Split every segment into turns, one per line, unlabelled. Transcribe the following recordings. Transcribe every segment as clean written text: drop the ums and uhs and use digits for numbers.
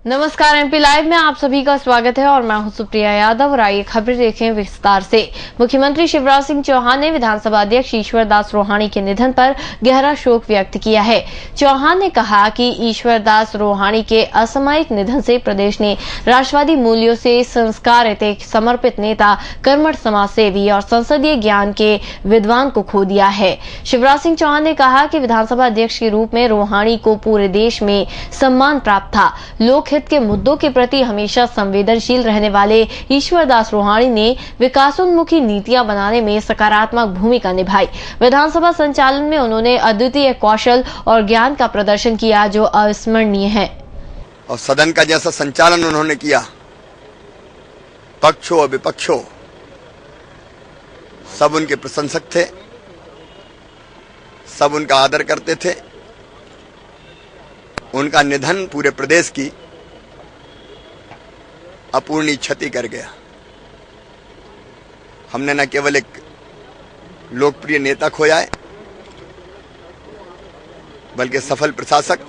नमस्कार, MP live में आप सभी का स्वागत है और मैं हूं सुप्रिया यादव। और आइए खबरें देखें विस्तार से। मुख्यमंत्री शिवराज सिंह चौहान ने विधानसभा अध्यक्ष ईश्वरदास रोहाणी के निधन पर गहरा शोक व्यक्त किया है। चौहान ने कहा कि ईश्वरदास रोहाणी के असामयिक निधन से प्रदेश ने राष्ट्रवादी मूल्यों से संस्कारित एक समर्पित नेता, कर्मठ समाजसेवी और संसदीय ज्ञान के विद्वान को खो दिया है। शिवराज सिंह चौहान ने कहा कि विधानसभा अध्यक्ष के रूप में रोहाणी को पूरे देश में सम्मान प्राप्त था। लोक हित के मुद्दों के प्रति हमेशा संवेदनशील रहने वाले ईश्वरदास रोहाणी ने विकासोन्मुखी नीतियां बनाने में सकारात्मक भूमिका निभाई। विधानसभा संचालन में उन्होंने अद्वितीय कौशल और ज्ञान का प्रदर्शन किया जो अविस्मरणीय है।
और सदन का जैसा संचालन उन्होंने किया, पक्ष हो विपक्ष हो, सब उनके प्रशंसक थे, सब उनका आदर करते थे। उनका निधन पूरे प्रदेश की अपूर्णीय क्षति कर गया। हमने न केवल एक लोकप्रिय नेता खोया है, बल्कि सफल प्रशासक,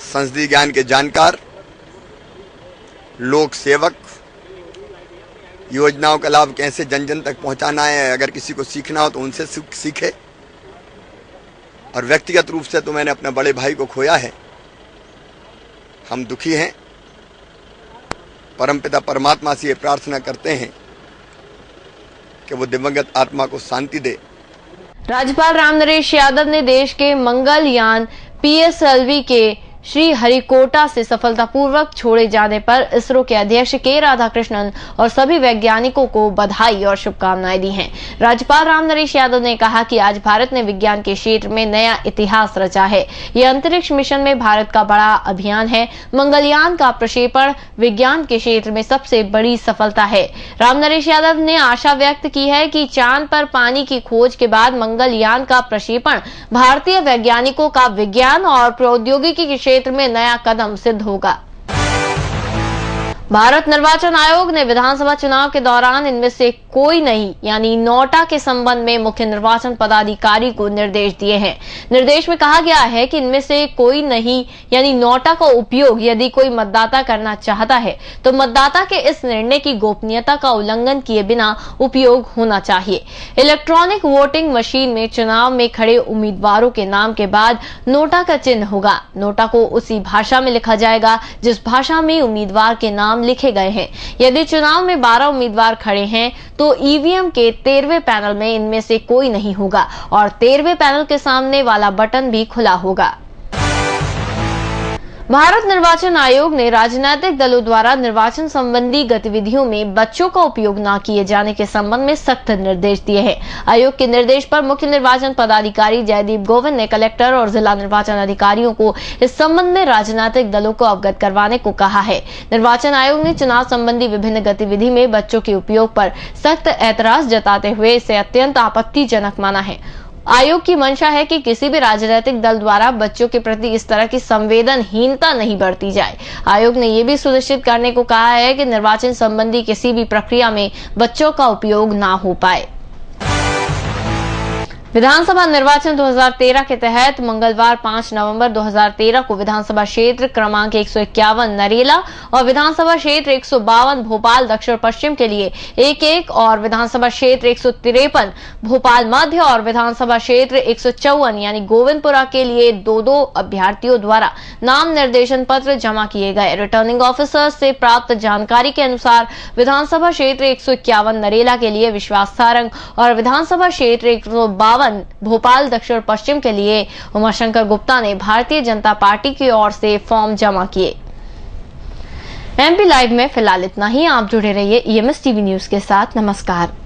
संसदीय ज्ञान के जानकार, लोक सेवक, योजनाओं का लाभ कैसे जन जन तक पहुंचाना है, अगर किसी को सीखना हो तो उनसे सीखे। और व्यक्तिगत रूप से तो मैंने अपने बड़े भाई को खोया है। हम दुखी हैं। परमपिता परमात्मा से ये प्रार्थना करते हैं कि वो दिवंगत आत्मा को शांति दे।
राज्यपाल रामनरेश यादव ने देश के मंगलयान PSLV के श्रीहरिकोटा से सफलतापूर्वक छोड़े जाने पर इसरो के अध्यक्ष के राधाकृष्णन और सभी वैज्ञानिकों को बधाई और शुभकामनाएं दी हैं। राज्यपाल रामनरेश यादव ने कहा कि आज भारत ने विज्ञान के क्षेत्र में नया इतिहास रचा है। यह अंतरिक्ष मिशन में भारत का बड़ा अभियान है। मंगलयान का प्रक्षेपण विज्ञान के क्षेत्र में सबसे बड़ी सफलता है। रामनरेश यादव ने आशा व्यक्त की है कि चांद पर पानी की खोज के बाद मंगलयान का प्रक्षेपण भारतीय वैज्ञानिकों का विज्ञान और प्रौद्योगिकी के क्षेत्र में नया कदम सिद्ध होगा। भारत निर्वाचन आयोग ने विधानसभा चुनाव के दौरान इनमें से कोई नहीं यानी नोटा के संबंध में मुख्य निर्वाचन पदाधिकारी को निर्देश दिए हैं। निर्देश में कहा गया है कि इनमें से कोई नहीं यानी नोटा का उपयोग यदि कोई मतदाता करना चाहता है तो मतदाता के इस निर्णय की गोपनीयता का उल्लंघन किए बिना उपयोग होना चाहिए। इलेक्ट्रॉनिक वोटिंग मशीन में चुनाव में खड़े उम्मीदवारों के नाम के बाद नोटा का चिन्ह होगा। नोटा को उसी भाषा में लिखा जाएगा जिस भाषा में उम्मीदवार के नाम लिखे गए हैं। यदि चुनाव में 12 उम्मीदवार खड़े हैं तो ईवीएम के 13वें पैनल में इनमें से कोई नहीं होगा और 13वें पैनल के सामने वाला बटन भी खुला होगा। भारत निर्वाचन आयोग ने राजनीतिक दलों द्वारा निर्वाचन संबंधी गतिविधियों में बच्चों का उपयोग न किए जाने के संबंध में सख्त निर्देश दिए हैं। आयोग के निर्देश पर मुख्य निर्वाचन पदाधिकारी जयदीप गोविंद ने कलेक्टर और जिला निर्वाचन अधिकारियों को इस संबंध में राजनीतिक दलों को अवगत करवाने को कहा है। निर्वाचन आयोग ने चुनाव संबंधी विभिन्न गतिविधि में बच्चों के उपयोग पर सख्त ऐतराज जताते हुए इसे अत्यंत आपत्तिजनक माना है। आयोग की मंशा है कि किसी भी राजनीतिक दल द्वारा बच्चों के प्रति इस तरह की संवेदनहीनता नहीं बरती जाए। आयोग ने यह भी सुनिश्चित करने को कहा है कि निर्वाचन संबंधी किसी भी प्रक्रिया में बच्चों का उपयोग ना हो पाए। विधानसभा निर्वाचन 2013 के तहत मंगलवार 5 नवंबर 2013 को विधानसभा क्षेत्र क्रमांक 151 नरेला और विधानसभा क्षेत्र 152 भोपाल दक्षिण पश्चिम के लिए 1-1 और विधानसभा क्षेत्र 153 भोपाल मध्य और विधानसभा क्षेत्र 154 यानी गोविंदपुरा के लिए 2-2 अभ्यर्थियों द्वारा नाम निर्देशन पत्र जमा किए गए। रिटर्निंग ऑफिसर से प्राप्त जानकारी के अनुसार विधानसभा क्षेत्र 151 नरेला के लिए विश्वास सारंग और विधानसभा क्षेत्र 152 भोपाल दक्षिण पश्चिम के लिए उमाशंकर गुप्ता ने भारतीय जनता पार्टी की ओर से फॉर्म जमा किए। एमपी लाइव में फिलहाल इतना ही। आप जुड़े रहिए EMS टीवी न्यूज के साथ। नमस्कार।